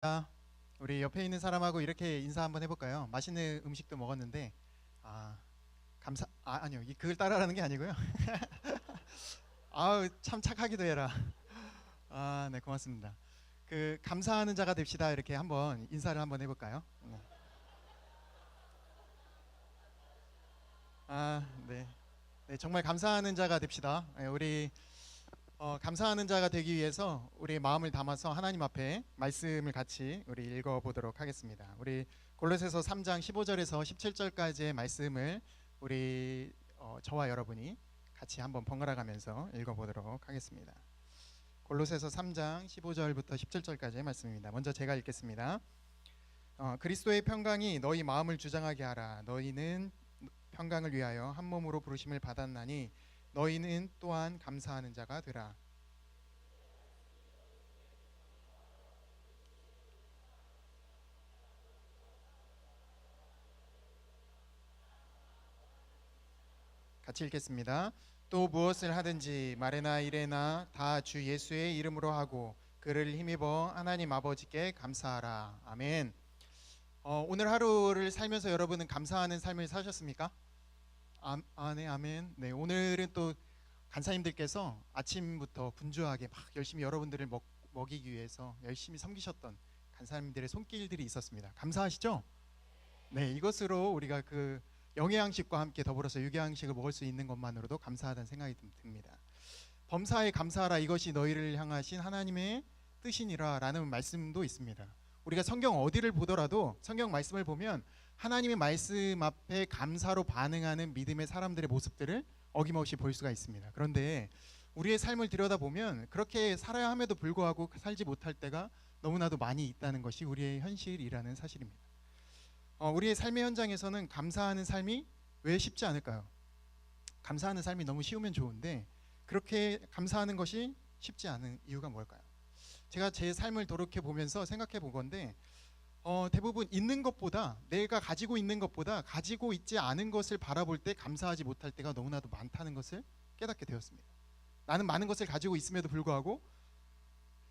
자, 우리 옆에 있는 사람하고 이렇게 인사 한번 해볼까요? 맛있는 음식도 먹었는데, 아, 아니요, 그걸 따라하는 게 아니고요. 아우, 참 착하기도 해라. 아, 네, 고맙습니다. 감사하는 자가 됩시다. 이렇게 한번 인사를 한번 해볼까요? 네. 네. 네, 정말 감사하는 자가 됩시다. 네, 우리 감사하는 자가 되기 위해서 우리의 마음을 담아서 하나님 앞에 말씀을 같이 우리 읽어보도록 하겠습니다. 우리 골로새서 3장 15절에서 17절까지의 말씀을 우리 저와 여러분이 같이 한번 번갈아 가면서 읽어보도록 하겠습니다. 골로새서 3장 15절부터 17절까지의 말씀입니다. 먼저 제가 읽겠습니다. 그리스도의 평강이 너희 마음을 주장하게 하라. 너희는 평강을 위하여 한 몸으로 부르심을 받았나니 너희는 또한 감사하는 자가 되라. 같이 읽겠습니다. 또 무엇을 하든지 말에나 일에나 다 주 예수의 이름으로 하고 그를 힘입어 하나님 아버지께 감사하라. 아멘. 오늘 하루를 살면서 여러분은 감사하는 삶을 사셨습니까? 네, 아멘. 네, 오늘은 또 간사님들께서 아침부터 분주하게 막 열심히 여러분들을 먹이기 위해서 열심히 섬기셨던 간사님들의 손길들이 있었습니다. 감사하시죠? 네, 이것으로 우리가 영양식과 함께 더불어서 유기양식을 먹을 수 있는 것만으로도 감사하다는 생각이 듭니다. 범사에 감사하라, 이것이 너희를 향하신 하나님의 뜻이니라 라는 말씀도 있습니다. 우리가 성경 어디를 보더라도 성경 말씀을 보면 하나님의 말씀 앞에 감사로 반응하는 믿음의 사람들의 모습들을 어김없이 볼 수가 있습니다. 그런데 우리의 삶을 들여다보면 그렇게 살아야 함에도 불구하고 살지 못할 때가 너무나도 많이 있다는 것이 우리의 현실이라는 사실입니다. 우리의 삶의 현장에서는 감사하는 삶이 왜 쉽지 않을까요? 감사하는 삶이 너무 쉬우면 좋은데 그렇게 감사하는 것이 쉽지 않은 이유가 뭘까요? 제가 제 삶을 돌이켜 보면서 생각해 본 건데 대부분 있는 것보다, 내가 가지고 있는 것보다 가지고 있지 않은 것을 바라볼 때 감사하지 못할 때가 너무나도 많다는 것을 깨닫게 되었습니다. 나는 많은 것을 가지고 있음에도 불구하고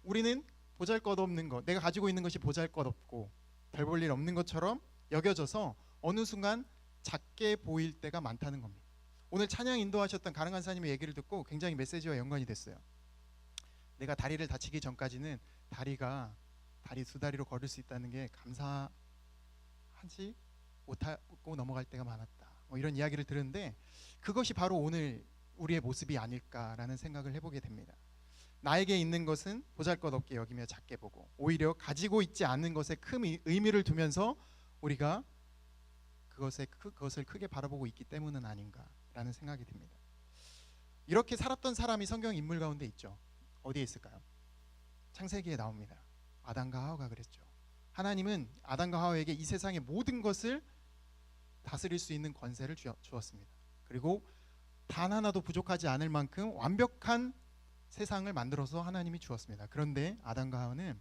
우리는 보잘것없는 것, 내가 가지고 있는 것이 보잘것없고 별 볼 일 없는 것처럼 여겨져서 어느 순간 작게 보일 때가 많다는 겁니다. 오늘 찬양 인도하셨던 가능 간사님의 얘기를 듣고 굉장히 메시지와 연관이 됐어요. 내가 다리를 다치기 전까지는 다리 두 다리로 걸을 수 있다는 게 감사하지 못하고 넘어갈 때가 많았다. 이런 이야기를 들었는데 그것이 바로 오늘 우리의 모습이 아닐까라는 생각을 해보게 됩니다. 나에게 있는 것은 보잘것없게 여기며 작게 보고 오히려 가지고 있지 않는 것에 큰 의미를 두면서 우리가 그것을 크게 바라보고 있기 때문은 아닌가라는 생각이 듭니다. 이렇게 살았던 사람이 성경 인물 가운데 있죠. 어디에 있을까요? 창세기에 나옵니다. 아담과 하와가 그랬죠. 하나님은 아담과 하와에게 이 세상의 모든 것을 다스릴 수 있는 권세를 주었습니다. 그리고 단 하나도 부족하지 않을 만큼 완벽한 세상을 만들어서 하나님이 주었습니다. 그런데 아담과 하와는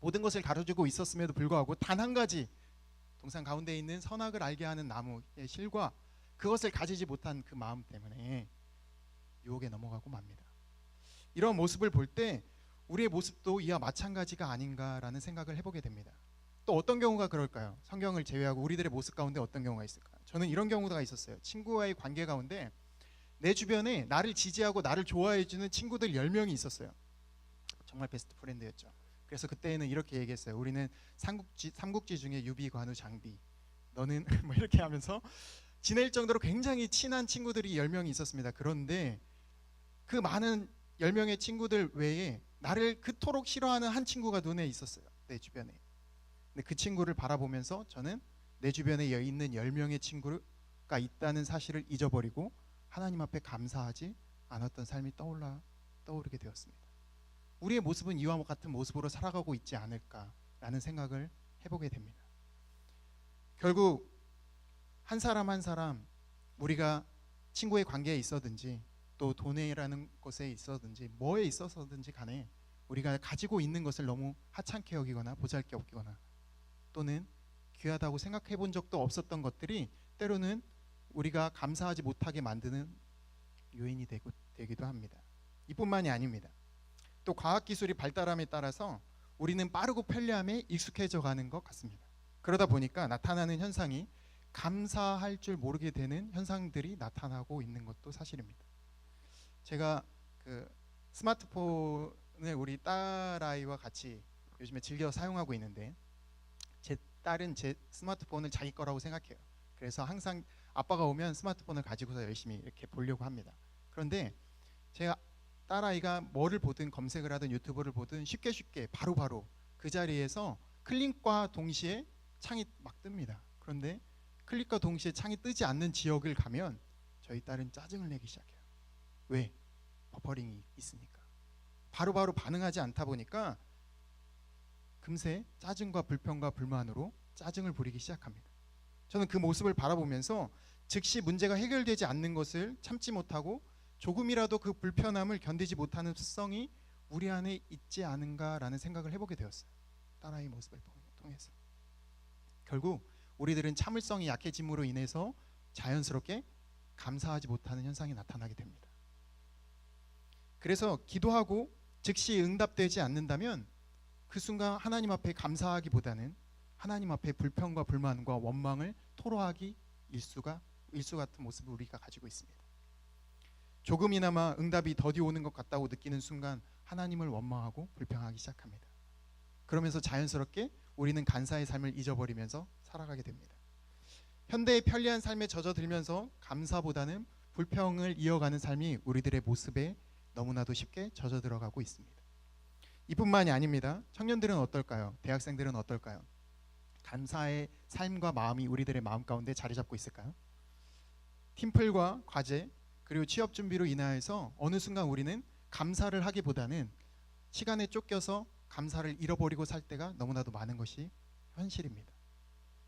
모든 것을 가져주고 있었음에도 불구하고 단 한 가지 동산 가운데 있는 선악을 알게 하는 나무의 실과 그것을 가지지 못한 그 마음 때문에 유혹에 넘어가고 맙니다. 이런 모습을 볼 때 우리의 모습도 이와 마찬가지가 아닌가라는 생각을 해보게 됩니다. 또 어떤 경우가 그럴까요? 성경을 제외하고 우리들의 모습 가운데 어떤 경우가 있을까요? 저는 이런 경우가 있었어요. 친구와의 관계 가운데 내 주변에 나를 지지하고 나를 좋아해주는 친구들 10명이 있었어요. 정말 베스트 프렌드였죠. 그래서 그때는 이렇게 얘기했어요. 우리는 삼국지 중에 유비, 관우, 장비, 너는 뭐 이렇게 하면서 지낼 정도로 굉장히 친한 친구들이 10명이 있었습니다. 그런데 그 많은 10명의 친구들 외에 나를 그토록 싫어하는 한 친구가 눈에 있었어요. 내 주변에. 근데 그 친구를 바라보면서 저는 내 주변에 있는 10명의 친구가 있다는 사실을 잊어버리고 하나님 앞에 감사하지 않았던 삶이 떠오르게 되었습니다. 우리의 모습은 이와 같은 모습으로 살아가고 있지 않을까라는 생각을 해보게 됩니다. 결국 한 사람 한 사람 우리가 친구의 관계에 있어든지 또 돈이라는 것에 있어든지 뭐에 있어서든지 간에 우리가 가지고 있는 것을 너무 하찮게 여기거나 보잘것없거나 또는 귀하다고 생각해 본 적도 없었던 것들이 때로는 우리가 감사하지 못하게 만드는 요인이 되기도 합니다. 이뿐만이 아닙니다. 또 과학기술이 발달함에 따라서 우리는 빠르고 편리함에 익숙해져 가는 것 같습니다. 그러다 보니까 나타나는 현상이 감사할 줄 모르게 되는 현상들이 나타나고 있는 것도 사실입니다. 제가 그 스마트폰을 우리 딸아이와 같이 요즘에 즐겨 사용하고 있는데, 제 딸은 제 스마트폰을 자기 거라고 생각해요. 그래서 항상 아빠가 오면 스마트폰을 가지고서 열심히 이렇게 보려고 합니다. 그런데 제가 딸아이가 뭐를 보든 검색을 하든 유튜브를 보든 쉽게 바로바로 그 자리에서 클릭과 동시에 창이 막 뜹니다. 그런데 클릭과 동시에 창이 뜨지 않는 지역을 가면 저희 딸은 짜증을 내기 시작해요. 왜? 버퍼링이 있으니까. 바로바로 반응하지 않다 보니까 금세 짜증과 불평과 불만으로 짜증을 부리기 시작합니다. 저는 그 모습을 바라보면서 즉시 문제가 해결되지 않는 것을 참지 못하고 조금이라도 그 불편함을 견디지 못하는 습성이 우리 안에 있지 않은가라는 생각을 해보게 되었어요. 딸아이 모습을 통해서. 결국 우리들은 참을성이 약해짐으로 인해서 자연스럽게 감사하지 못하는 현상이 나타나게 됩니다. 그래서 기도하고 즉시 응답되지 않는다면 그 순간 하나님 앞에 감사하기보다는 하나님 앞에 불평과 불만과 원망을 토로하기 일수 같은 모습을 우리가 가지고 있습니다. 조금이나마 응답이 더디 오는 것 같다고 느끼는 순간 하나님을 원망하고 불평하기 시작합니다. 그러면서 자연스럽게 우리는 감사의 삶을 잊어버리면서 살아가게 됩니다. 현대의 편리한 삶에 젖어들면서 감사보다는 불평을 이어가는 삶이 우리들의 모습에 너무나도 쉽게 젖어들어가고 있습니다. 이뿐만이 아닙니다. 청년들은 어떨까요? 대학생들은 어떨까요? 감사의 삶과 마음이 우리들의 마음 가운데 자리 잡고 있을까요? 팀플과 과제 그리고 취업 준비로 인하여서 어느 순간 우리는 감사를 하기보다는 시간에 쫓겨서 감사를 잃어버리고 살 때가 너무나도 많은 것이 현실입니다.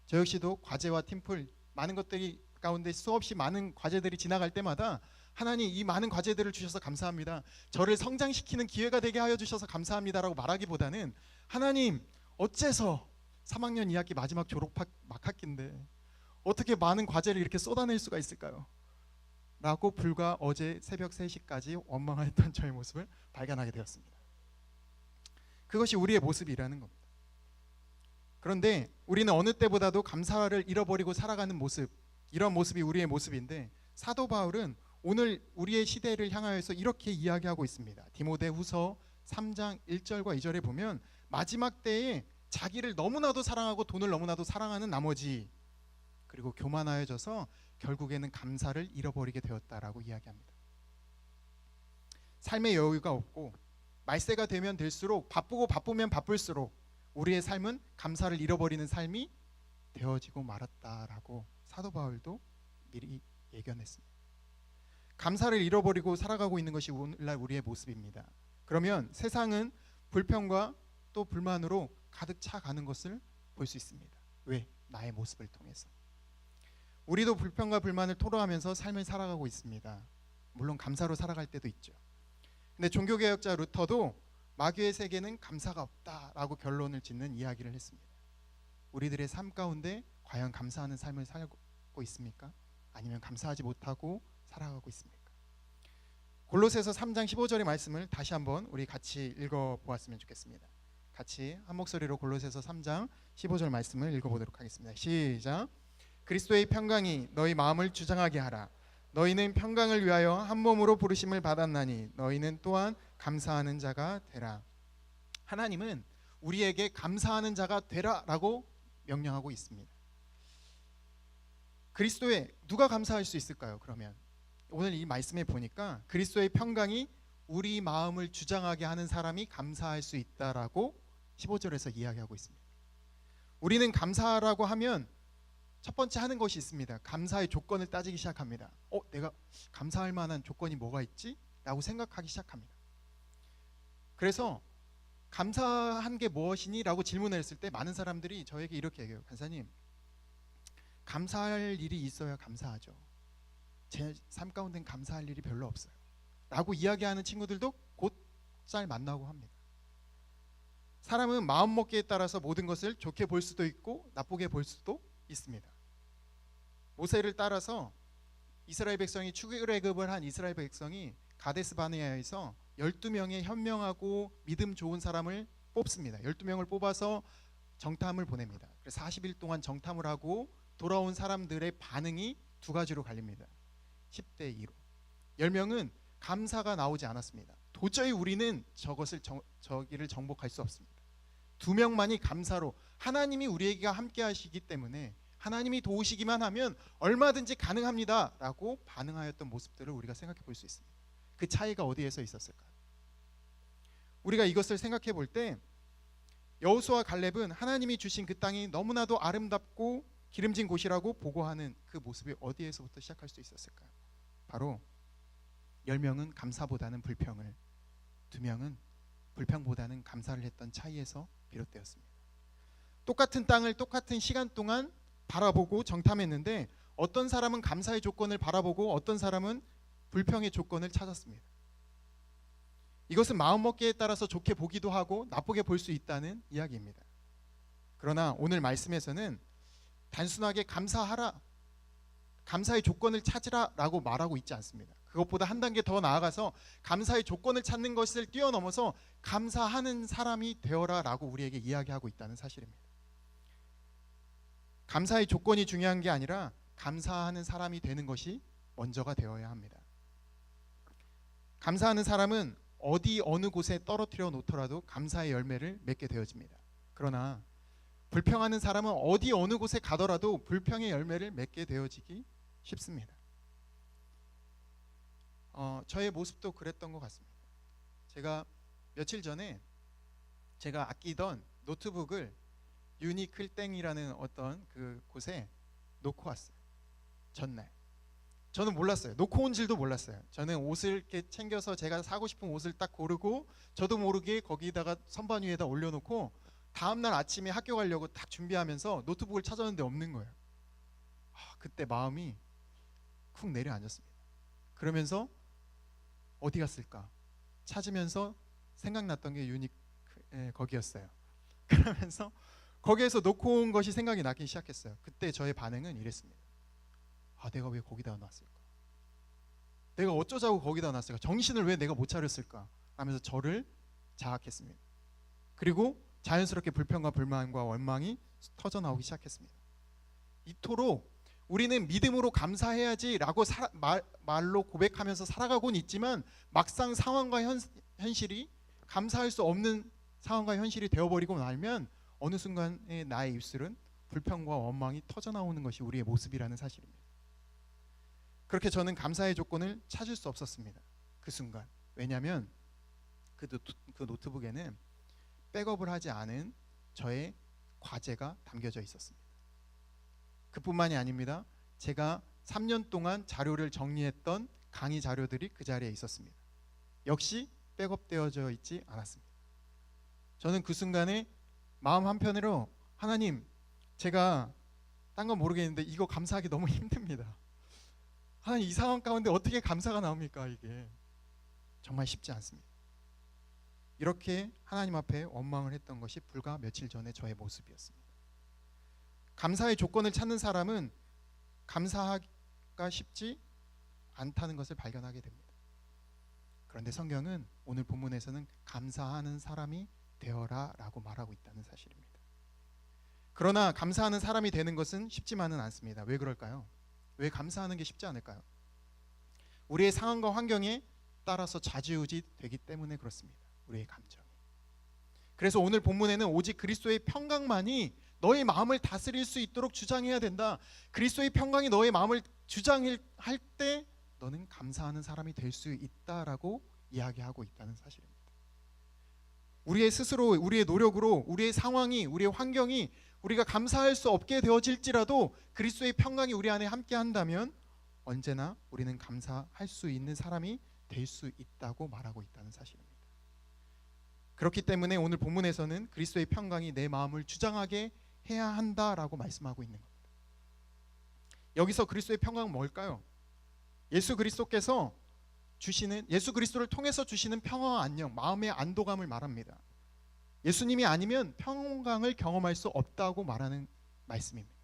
저 역시도 과제와 팀플 많은 것들이 가운데 수없이 많은 과제들이 지나갈 때마다 하나님 이 많은 과제들을 주셔서 감사합니다. 저를 성장시키는 기회가 되게 하여 주셔서 감사합니다라고 말하기보다는 하나님 어째서 3학년 2학기 마지막 졸업학 막학기인데 어떻게 많은 과제를 이렇게 쏟아낼 수가 있을까요? 라고 불과 어제 새벽 3시까지 원망했던 저의 모습을 발견하게 되었습니다. 그것이 우리의 모습이라는 겁니다. 그런데 우리는 어느 때보다도 감사를 잃어버리고 살아가는 모습, 이런 모습이 우리의 모습인데 사도 바울은 오늘 우리의 시대를 향하여서 이렇게 이야기하고 있습니다. 디모데후서 3장 1절과 2절에 보면 마지막 때에 자기를 너무나도 사랑하고 돈을 너무나도 사랑하는 나머지 그리고 교만하여져서 결국에는 감사를 잃어버리게 되었다라고 이야기합니다. 삶의 여유가 없고 말세가 되면 될수록 바쁘고 바쁘면 바쁠수록 우리의 삶은 감사를 잃어버리는 삶이 되어지고 말았다라고 사도 바울도 미리 예견했습니다. 감사를 잃어버리고 살아가고 있는 것이 오늘날 우리의 모습입니다. 그러면 세상은 불평과 또 불만으로 가득 차가는 것을 볼 수 있습니다. 왜? 나의 모습을 통해서. 우리도 불평과 불만을 토로하면서 삶을 살아가고 있습니다. 물론 감사로 살아갈 때도 있죠. 근데 종교개혁자 루터도 마귀의 세계는 감사가 없다라고 결론을 짓는 이야기를 했습니다. 우리들의 삶 가운데 과연 감사하는 삶을 살고 있습니까? 아니면 감사하지 못하고 살아가고 있습니까? 골로새서 3장 15절의 말씀을 다시 한번 우리 같이 읽어보았으면 좋겠습니다. 같이 한 목소리로 골로새서 3장 15절 말씀을 읽어보도록 하겠습니다. 시작. 그리스도의 평강이 너희 마음을 주장하게 하라. 너희는 평강을 위하여 한 몸으로 부르심을 받았나니 너희는 또한 감사하는 자가 되라. 하나님은 우리에게 감사하는 자가 되라라고 명령하고 있습니다. 그리스도에 누가 감사할 수 있을까요? 그러면 오늘 이 말씀에 보니까 그리스도의 평강이 우리 마음을 주장하게 하는 사람이 감사할 수 있다라고 15절에서 이야기하고 있습니다. 우리는 감사라고 하면 첫 번째 하는 것이 있습니다. 감사의 조건을 따지기 시작합니다. 내가 감사할 만한 조건이 뭐가 있지? 라고 생각하기 시작합니다. 그래서 감사한 게 무엇이니? 라고 질문을 했을 때 많은 사람들이 저에게 이렇게 얘기해요. 간사님, 감사할 일이 있어야 감사하죠. 제 삶 가운데는 감사할 일이 별로 없어요. 라고 이야기하는 친구들도 곧잘 만나고 합니다. 사람은 마음먹기에 따라서 모든 것을 좋게 볼 수도 있고 나쁘게 볼 수도 있습니다. 모세를 따라서 이스라엘 백성이 출애굽을 한 이스라엘 백성이 가데스 바네아에서 12명의 현명하고 믿음 좋은 사람을 뽑습니다. 12명을 뽑아서 정탐을 보냅니다. 그래서 40일 동안 정탐을 하고 돌아온 사람들의 반응이 두 가지로 갈립니다. 10대 2로. 10명은 감사가 나오지 않았습니다. 도저히 우리는 저기를 정복할 수 없습니다. 2명만이 감사로 하나님이 우리에게 함께 하시기 때문에 하나님이 도우시기만 하면 얼마든지 가능합니다 라고 반응하였던 모습들을 우리가 생각해 볼 수 있습니다. 그 차이가 어디에서 있었을까요? 우리가 이것을 생각해 볼 때 여호수아와 갈렙은 하나님이 주신 그 땅이 너무나도 아름답고 기름진 곳이라고 보고하는 그 모습이 어디에서부터 시작할 수 있었을까요? 바로 10명은 감사보다는 불평을, 2명은 불평보다는 감사를 했던 차이에서 비롯되었습니다. 똑같은 땅을 똑같은 시간 동안 바라보고 정탐했는데 어떤 사람은 감사의 조건을 바라보고 어떤 사람은 불평의 조건을 찾았습니다. 이것은 마음먹기에 따라서 좋게 보기도 하고 나쁘게 볼 수 있다는 이야기입니다. 그러나 오늘 말씀에서는 단순하게 감사하라, 감사의 조건을 찾으라 라고 말하고 있지 않습니다. 그것보다 한 단계 더 나아가서 감사의 조건을 찾는 것을 뛰어넘어서 감사하는 사람이 되어라 라고 우리에게 이야기하고 있다는 사실입니다. 감사의 조건이 중요한 게 아니라 감사하는 사람이 되는 것이 먼저가 되어야 합니다. 감사하는 사람은 어느 곳에 떨어뜨려 놓더라도 감사의 열매를 맺게 되어집니다. 그러나 불평하는 사람은 어느 곳에 가더라도 불평의 열매를 맺게 되어지기 쉽습니다. 저의 모습도 그랬던 것 같습니다. 제가 며칠 전에 제가 아끼던 노트북을 유니클땡이라는 어떤 그 곳에 놓고 왔어요. 전날. 저는 몰랐어요. 놓고 온 줄도 몰랐어요. 저는 옷을 이렇게 챙겨서 제가 사고 싶은 옷을 딱 고르고 저도 모르게 거기다가 선반 위에다 올려놓고 다음날 아침에 학교 가려고 딱 준비하면서 노트북을 찾았는데 없는 거예요. 그때 마음이 쿵 내려앉았습니다. 그러면서 어디 갔을까 찾으면서 생각났던 게 거기였어요. 그러면서 거기에서 놓고 온 것이 생각이 나기 시작했어요. 그때 저의 반응은 이랬습니다. 내가 왜 거기다 놨을까? 내가 어쩌자고 거기다 놨을까? 정신을 왜 내가 못 차렸을까? 하면서 저를 자학했습니다. 그리고 자연스럽게 불평과 불만과 원망이 터져나오기 시작했습니다. 이토록 우리는 믿음으로 감사해야지라고 말로 고백하면서 살아가고는 있지만 막상 상황과 현실이 감사할 수 없는 상황과 현실이 되어버리고 나면 어느 순간에 나의 입술은 불평과 원망이 터져나오는 것이 우리의 모습이라는 사실입니다. 그렇게 저는 감사의 조건을 찾을 수 없었습니다. 그 순간. 왜냐하면 그 노트북에는 백업을 하지 않은 저의 과제가 담겨져 있었습니다. 그뿐만이 아닙니다. 제가 3년 동안 자료를 정리했던 강의 자료들이 그 자리에 있었습니다. 역시 백업되어져 있지 않았습니다. 저는 그 순간에 마음 한편으로 하나님, 제가 딴 건 모르겠는데 이거 감사하기 너무 힘듭니다. 하나님, 이 상황 가운데 어떻게 감사가 나옵니까? 이게 정말 쉽지 않습니다. 이렇게 하나님 앞에 원망을 했던 것이 불과 며칠 전의 저의 모습이었습니다. 감사의 조건을 찾는 사람은 감사하기가 쉽지 않다는 것을 발견하게 됩니다. 그런데 성경은 오늘 본문에서는 감사하는 사람이 되어라 라고 말하고 있다는 사실입니다. 그러나 감사하는 사람이 되는 것은 쉽지만은 않습니다. 왜 그럴까요? 왜 감사하는 게 쉽지 않을까요? 우리의 상황과 환경에 따라서 좌지우지 되기 때문에 그렇습니다. 우리의 감정이. 그래서 오늘 본문에는 오직 그리스도의 평강만이 너의 마음을 다스릴 수 있도록 주장해야 된다. 그리스도의 평강이 너의 마음을 주장할 때 너는 감사하는 사람이 될 수 있다라고 이야기하고 있다는 사실입니다. 우리의 스스로, 우리의 노력으로 우리의 상황이, 우리의 환경이 우리가 감사할 수 없게 되어질지라도 그리스도의 평강이 우리 안에 함께 한다면 언제나 우리는 감사할 수 있는 사람이 될 수 있다고 말하고 있다는 사실입니다. 그렇기 때문에 오늘 본문에서는 그리스도의 평강이 내 마음을 주장하게 해야 한다라고 말씀하고 있는 겁니다. 여기서 그리스도의 평강은 뭘까요? 예수 그리스도를 통해서 주시는 평화와 안녕, 마음의 안도감을 말합니다. 예수님이 아니면 평강을 경험할 수 없다고 말하는 말씀입니다.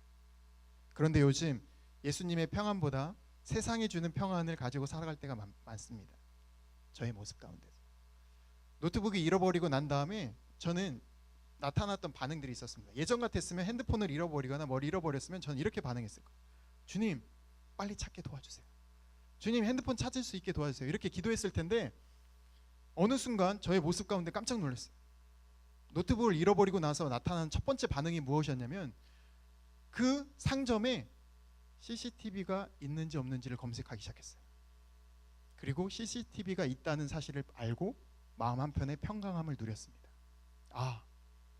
그런데 요즘 예수님의 평안보다 세상이 주는 평안을 가지고 살아갈 때가 많습니다. 저의 모습 가운데서 노트북이 잃어버리고 난 다음에 저는 나타났던 반응들이 있었습니다. 예전 같았으면 핸드폰을 잃어버리거나 뭘 잃어버렸으면 저는 이렇게 반응했을 거예요. 주님, 빨리 찾게 도와주세요. 주님, 핸드폰 찾을 수 있게 도와주세요. 이렇게 기도했을 텐데 어느 순간 저의 모습 가운데 깜짝 놀랐어요. 노트북을 잃어버리고 나서 나타난 첫 번째 반응이 무엇이었냐면 그 상점에 CCTV가 있는지 없는지를 검색하기 시작했어요. 그리고 CCTV가 있다는 사실을 알고 마음 한편에 평강함을 누렸습니다. 아,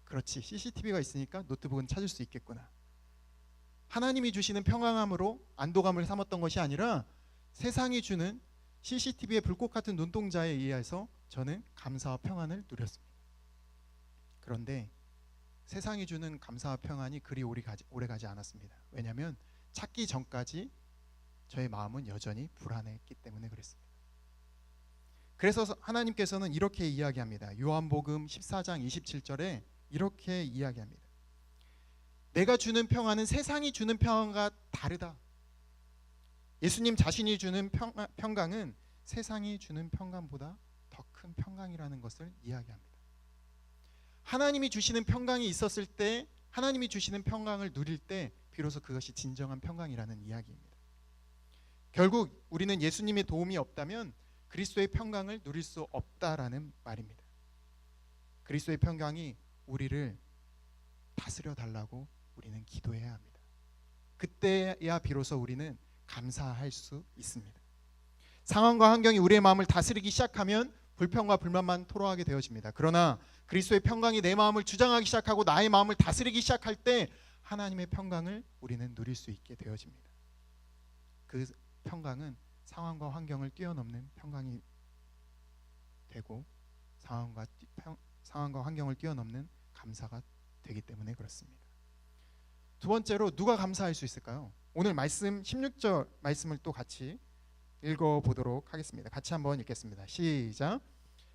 그렇지, CCTV가 있으니까 노트북은 찾을 수 있겠구나. 하나님이 주시는 평강함으로 안도감을 삼았던 것이 아니라 세상이 주는 CCTV의 불꽃 같은 눈동자에 의해서 저는 감사와 평안을 누렸습니다. 그런데 세상이 주는 감사와 평안이 그리 오래 가지 않았습니다. 왜냐하면 찾기 전까지 저의 마음은 여전히 불안했기 때문에 그랬습니다. 그래서 하나님께서는 이렇게 이야기합니다. 요한복음 14장 27절에 이렇게 이야기합니다. 내가 주는 평안은 세상이 주는 평안과 다르다. 예수님 자신이 주는 평강은 세상이 주는 평강보다 더 큰 평강이라는 것을 이야기합니다. 하나님이 주시는 평강이 있었을 때, 하나님이 주시는 평강을 누릴 때 비로소 그것이 진정한 평강이라는 이야기입니다. 결국 우리는 예수님의 도움이 없다면 그리스도의 평강을 누릴 수 없다라는 말입니다. 그리스도의 평강이 우리를 다스려 달라고 우리는 기도해야 합니다. 그때야 비로소 우리는 감사할 수 있습니다. 상황과 환경이 우리의 마음을 다스리기 시작하면 불평과 불만만 토로하게 되어집니다. 그러나 그리스도의 평강이 내 마음을 주장하기 시작하고 나의 마음을 다스리기 시작할 때 하나님의 평강을 우리는 누릴 수 있게 되어집니다. 그 평강은 상황과 환경을 뛰어넘는 평강이 되고 상황과 환경을 뛰어넘는 감사가 되기 때문에 그렇습니다. 두 번째로 누가 감사할 수 있을까요? 오늘 말씀 16절 말씀을 또 같이 읽어보도록 하겠습니다. 같이 한번 읽겠습니다. 시작.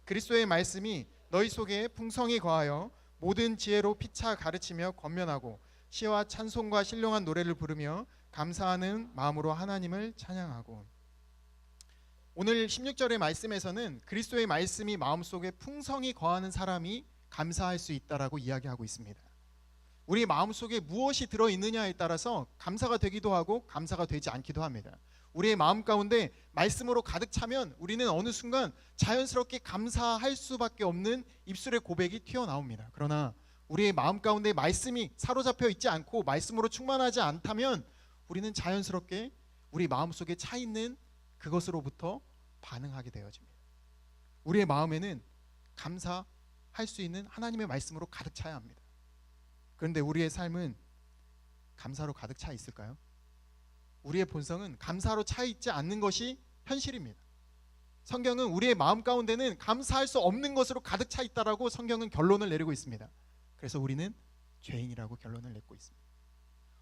그리스도의 말씀이 너희 속에 풍성히 거하여 모든 지혜로 피차 가르치며 권면하고 시와 찬송과 신령한 노래를 부르며 감사하는 마음으로 하나님을 찬양하고. 오늘 16절의 말씀에서는 그리스도의 말씀이 마음속에 풍성히 거하는 사람이 감사할 수 있다라고 이야기하고 있습니다. 우리 마음속에 무엇이 들어있느냐에 따라서 감사가 되기도 하고 감사가 되지 않기도 합니다. 우리의 마음 가운데 말씀으로 가득 차면 우리는 어느 순간 자연스럽게 감사할 수밖에 없는 입술의 고백이 튀어나옵니다. 그러나 우리의 마음 가운데 말씀이 사로잡혀 있지 않고 말씀으로 충만하지 않다면 우리는 자연스럽게 우리 마음속에 차 있는 그것으로부터 반응하게 되어집니다. 우리의 마음에는 감사할 수 있는 하나님의 말씀으로 가득 차야 합니다. 그런데 우리의 삶은 감사로 가득 차 있을까요? 우리의 본성은 감사로 차 있지 않는 것이 현실입니다. 성경은 우리의 마음 가운데는 감사할 수 없는 것으로 가득 차 있다라고 성경은 결론을 내리고 있습니다. 그래서 우리는 죄인이라고 결론을 내고 있습니다.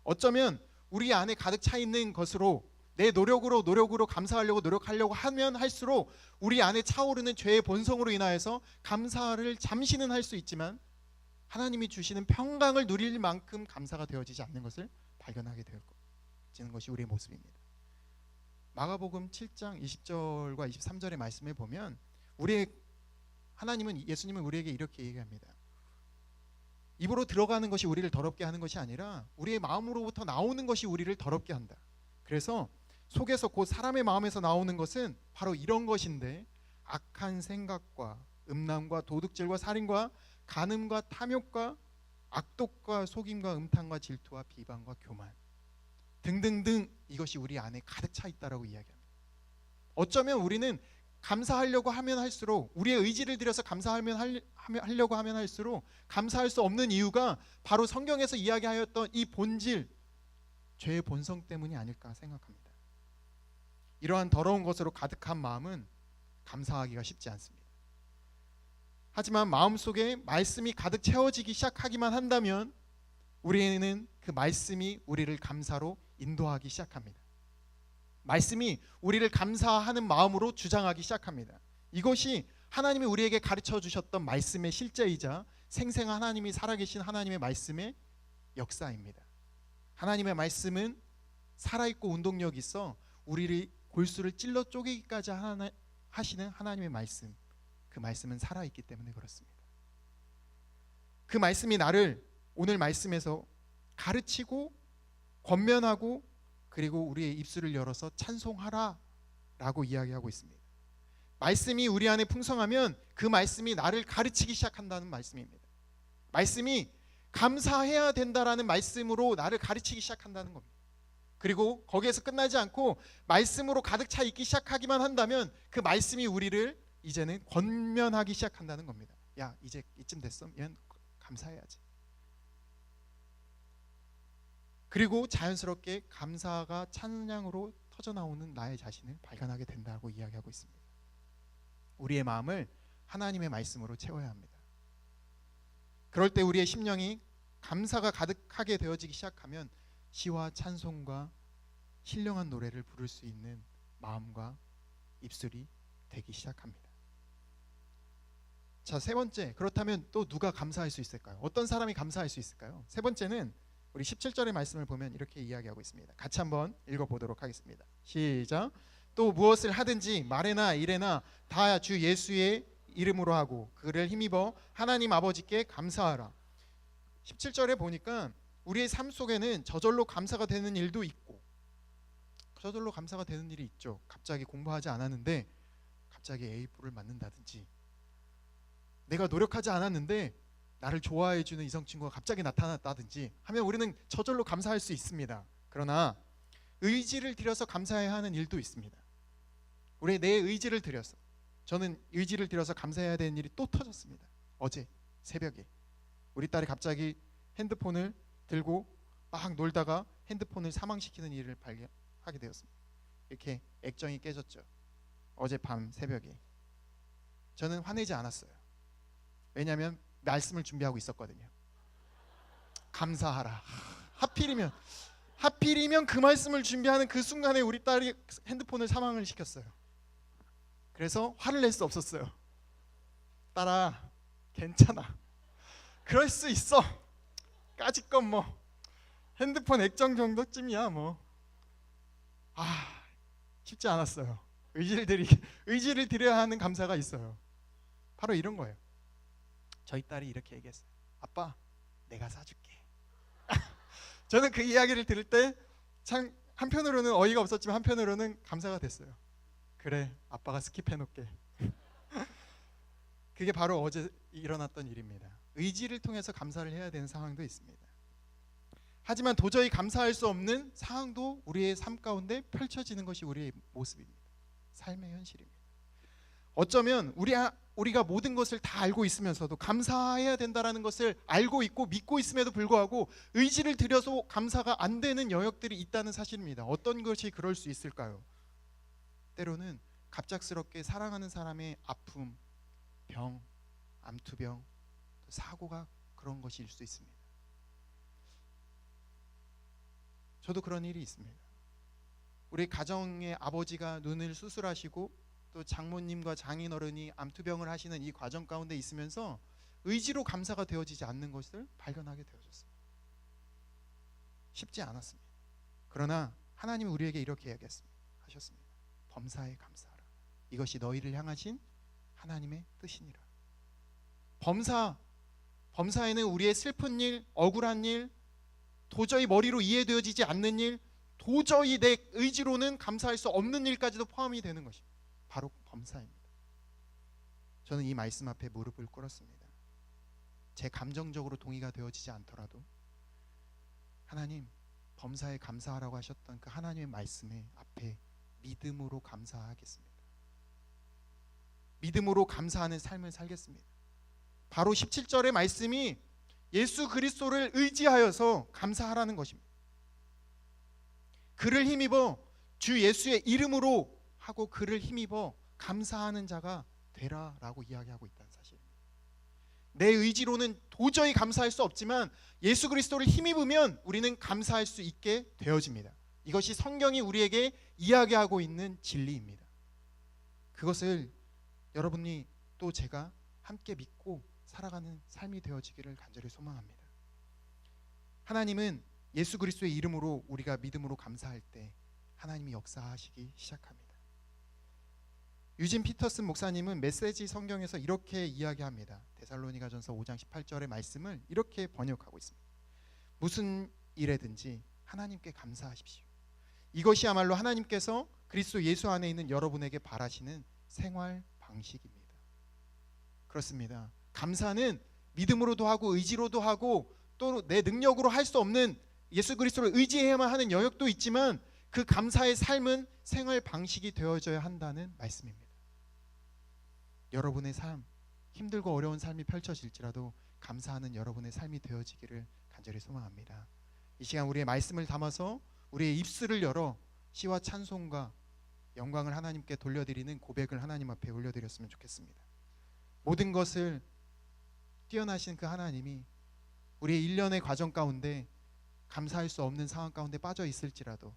어쩌면 우리 안에 가득 차 있는 것으로 내 노력으로 감사하려고 노력하려고 하면 할수록 우리 안에 차오르는 죄의 본성으로 인하여서 감사를 잠시는 할 수 있지만 하나님이 주시는 평강을 누릴 만큼 감사가 되어지지 않는 것을 발견하게 되는 것이 우리의 모습입니다. 마가복음 7장 20절과 23절의 말씀에 보면 예수님은 우리에게 이렇게 얘기합니다. 입으로 들어가는 것이 우리를 더럽게 하는 것이 아니라 우리의 마음으로부터 나오는 것이 우리를 더럽게 한다. 그래서 속에서 곧 사람의 마음에서 나오는 것은 바로 이런 것인데 악한 생각과 음란과 도둑질과 살인과 간음과 탐욕과 악독과 속임과 음탕과 질투와 비방과 교만 등등등 이것이 우리 안에 가득 차 있다라고 이야기합니다. 어쩌면 우리는 감사하려고 하면 할수록 우리의 의지를 들여서 하려고 하면 할수록 감사할 수 없는 이유가 바로 성경에서 이야기하였던 이 본질 죄의 본성 때문이 아닐까 생각합니다. 이러한 더러운 것으로 가득한 마음은 감사하기가 쉽지 않습니다. 하지만 마음속에 말씀이 가득 채워지기 시작하기만 한다면 우리는 그 말씀이 우리를 감사로 인도하기 시작합니다. 말씀이 우리를 감사하는 마음으로 주장하기 시작합니다. 이것이 하나님이 우리에게 가르쳐 주셨던 말씀의 실제이자 생생한 하나님이 살아계신 하나님의 말씀의 역사입니다. 하나님의 말씀은 살아있고 운동력이 있어 우리를 골수를 찔러 쪼개기까지 하시는 하나님의 말씀, 그 말씀은 살아있기 때문에 그렇습니다. 그 말씀이 나를 오늘 말씀에서 가르치고 권면하고 그리고 우리의 입술을 열어서 찬송하라 라고 이야기하고 있습니다. 말씀이 우리 안에 풍성하면 그 말씀이 나를 가르치기 시작한다는 말씀입니다. 말씀이 감사해야 된다라는 말씀으로 나를 가르치기 시작한다는 겁니다. 그리고 거기에서 끝나지 않고 말씀으로 가득 차 있기 시작하기만 한다면 그 말씀이 우리를 이제는 권면하기 시작한다는 겁니다. 야, 이제 이쯤 됐어? 얘는 감사해야지. 그리고 자연스럽게 감사가 찬양으로 터져나오는 나의 자신을 발견하게 된다고 이야기하고 있습니다. 우리의 마음을 하나님의 말씀으로 채워야 합니다. 그럴 때 우리의 심령이 감사가 가득하게 되어지기 시작하면 시와 찬송과 신령한 노래를 부를 수 있는 마음과 입술이 되기 시작합니다. 자, 세 번째, 그렇다면 또 누가 감사할 수 있을까요? 어떤 사람이 감사할 수 있을까요? 세 번째는 우리 17절의 말씀을 보면 이렇게 이야기하고 있습니다. 같이 한번 읽어보도록 하겠습니다. 시작. 또 무엇을 하든지 말에나 일에나 다 주 예수의 이름으로 하고 그를 힘입어 하나님 아버지께 감사하라. 17절에 보니까 우리의 삶 속에는 저절로 감사가 되는 일도 있고 저절로 감사가 되는 일이 있죠. 갑자기 공부하지 않았는데 갑자기 A뿔을 맞는다든지, 내가 노력하지 않았는데 나를 좋아해주는 이성친구가 갑자기 나타났다든지 하면 우리는 저절로 감사할 수 있습니다. 그러나 의지를 들여서 감사해야 하는 일도 있습니다. 우리 내 의지를 들여서, 저는 의지를 들여서 감사해야 되는 일이 또 터졌습니다. 어제 새벽에 우리 딸이 갑자기 핸드폰을 들고 막 놀다가 핸드폰을 사망시키는 일을 발견하게 되었습니다. 이렇게 액정이 깨졌죠. 어젯밤 새벽에. 저는 화내지 않았어요. 왜냐하면 말씀을 준비하고 있었거든요. 감사하라. 하필이면 그 말씀을 준비하는 그 순간에 우리 딸이 핸드폰을 사망을 시켰어요. 그래서 화를 낼 수 없었어요. 딸아, 괜찮아. 그럴 수 있어. 까짓것 뭐 핸드폰 액정 정도쯤이야 뭐. 쉽지 않았어요. 의지를 드려야 하는 감사가 있어요. 바로 이런 거예요. 저희 딸이 이렇게 얘기했어요. 아빠, 내가 사줄게. 저는 그 이야기를 들을 때 참 한편으로는 어이가 없었지만 한편으로는 감사가 됐어요. 그래, 아빠가 스킵해놓게. 그게 바로 어제 일어났던 일입니다. 의지를 통해서 감사를 해야 되는 상황도 있습니다. 하지만 도저히 감사할 수 없는 상황도 우리의 삶 가운데 펼쳐지는 것이 우리의 모습입니다. 삶의 현실입니다. 어쩌면 우리가 모든 것을 다 알고 있으면서도 감사해야 된다는 것을 알고 있고 믿고 있음에도 불구하고 의지를 들여서 감사가 안 되는 영역들이 있다는 사실입니다. 어떤 것이 그럴 수 있을까요? 때로는 갑작스럽게 사랑하는 사람의 아픔, 병, 암투병, 사고가 그런 것일 수 있습니다. 저도 그런 일이 있습니다. 우리 가정의 아버지가 눈을 수술하시고 또 장모님과 장인어른이 암투병을 하시는 이 과정 가운데 있으면서 의지로 감사가 되어지지 않는 것을 발견하게 되어졌습니다. 쉽지 않았습니다. 그러나 하나님은 우리에게 이렇게 하셨습니다. 범사에 감사하라. 이것이 너희를 향하신 하나님의 뜻이니라. 범사에는 우리의 슬픈 일, 억울한 일, 도저히 머리로 이해되어지지 않는 일, 도저히 내 의지로는 감사할 수 없는 일까지도 포함이 되는 것입니다. 바로 범사입니다. 저는 이 말씀 앞에 무릎을 꿇었습니다. 제 감정적으로 동의가 되어지지 않더라도 하나님, 범사에 감사하라고 하셨던 그 하나님의 말씀에 앞에 믿음으로 감사하겠습니다. 믿음으로 감사하는 삶을 살겠습니다. 바로 17절의 말씀이 예수 그리스도를 의지하여서 감사하라는 것입니다. 그를 힘입어 주 예수의 이름으로 하고 그를 힘입어 감사하는 자가 되라라고 이야기하고 있다는 사실입니다. 내 의지로는 도저히 감사할 수 없지만 예수 그리스도를 힘입으면 우리는 감사할 수 있게 되어집니다. 이것이 성경이 우리에게 이야기하고 있는 진리입니다. 그것을 여러분이 또 제가 함께 믿고 살아가는 삶이 되어지기를 간절히 소망합니다. 하나님은 예수 그리스도의 이름으로 우리가 믿음으로 감사할 때 하나님이 역사하시기 시작합니다. 유진 피터슨 목사님은 메시지 성경에서 이렇게 이야기합니다. 데살로니가전서 5장 18절의 말씀을 이렇게 번역하고 있습니다. 무슨 일에든지 하나님께 감사하십시오. 이것이야말로 하나님께서 그리스도 예수 안에 있는 여러분에게 바라시는 생활 방식입니다. 그렇습니다. 감사는 믿음으로도 하고 의지로도 하고 또 내 능력으로 할 수 없는 예수 그리스도를 의지해야만 하는 영역도 있지만 그 감사의 삶은 생활 방식이 되어져야 한다는 말씀입니다. 여러분의 삶, 힘들고 어려운 삶이 펼쳐질지라도 감사하는 여러분의 삶이 되어지기를 간절히 소망합니다. 이 시간 우리의 말씀을 담아서 우리의 입술을 열어 시와 찬송과 영광을 하나님께 돌려드리는 고백을 하나님 앞에 올려드렸으면 좋겠습니다. 모든 것을 뛰어나신 그 하나님이 우리의 일련의 과정 가운데 감사할 수 없는 상황 가운데 빠져 있을지라도,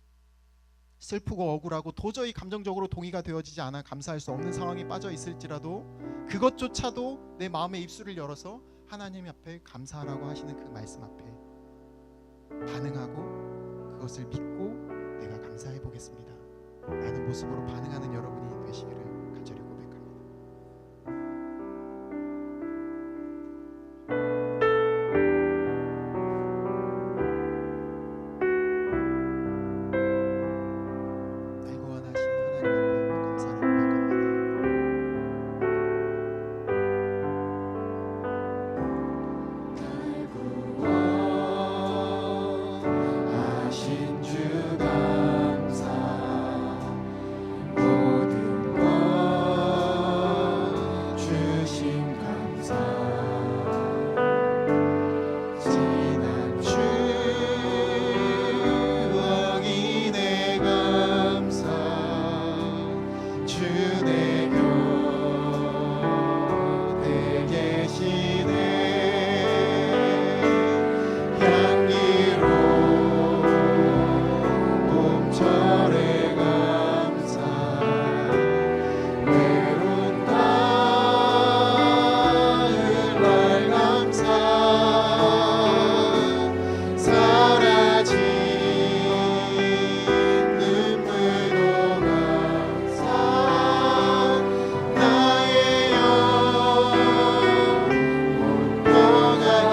슬프고 억울하고 도저히 감정적으로 동의가 되어지지 않아 감사할 수 없는 상황에 빠져 있을지라도 그것조차도 내 마음의 입술을 열어서 하나님 앞에 감사하라고 하시는 그 말씀 앞에 반응하고 그것을 믿고 내가 감사해 보겠습니다 라는 모습으로 반응하는 여러분이 되시기를 간절히 고백합니다.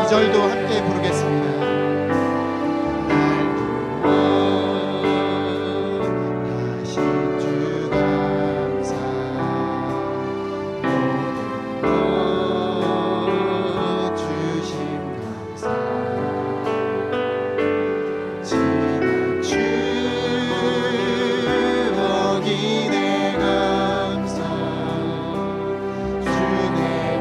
절도 함께 부르겠습니다. 구원하신 주 감사, 모든 것 주심 감사, 지난 추억이 내 감사, 주내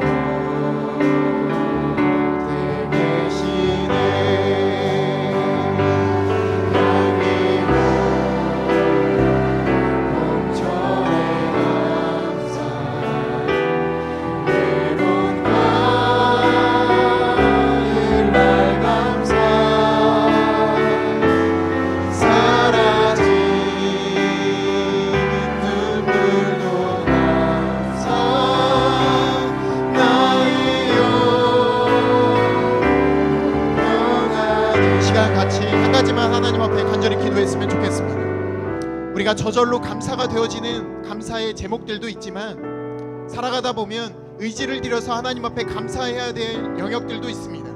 같이 한 가지만 하나님 앞에 간절히 기도했으면 좋겠습니다. 우리가 저절로 감사가 되어지는 감사의 제목들도 있지만 살아가다 보면 의지를 들여서 하나님 앞에 감사해야 될 영역들도 있습니다.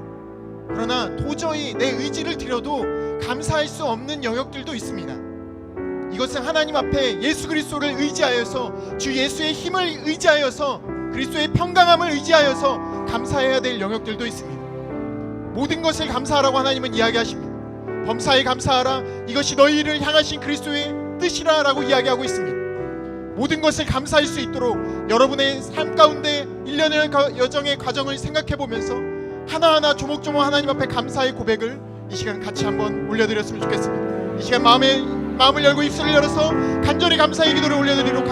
그러나 도저히 내 의지를 들여도 감사할 수 없는 영역들도 있습니다. 이것은 하나님 앞에 예수 그리스도를 의지하여서, 주 예수의 힘을 의지하여서, 그리스도의 평강함을 의지하여서 감사해야 될 영역들도 있습니다. 모든 것을 감사하라고 하나님은 이야기하십니다. 범사에 감사하라, 이것이 너희를 향하신 그리스도의 뜻이라 라고 이야기하고 있습니다. 모든 것을 감사할 수 있도록 여러분의 삶 가운데 일련의 여정의 과정을 생각해 보면서 하나하나 조목조목 하나님 앞에 감사의 고백을 이 시간 같이 한번 올려드렸으면 좋겠습니다. 이 시간 마음을 열고 입술을 열어서 간절히 감사의 기도를 올려드리도록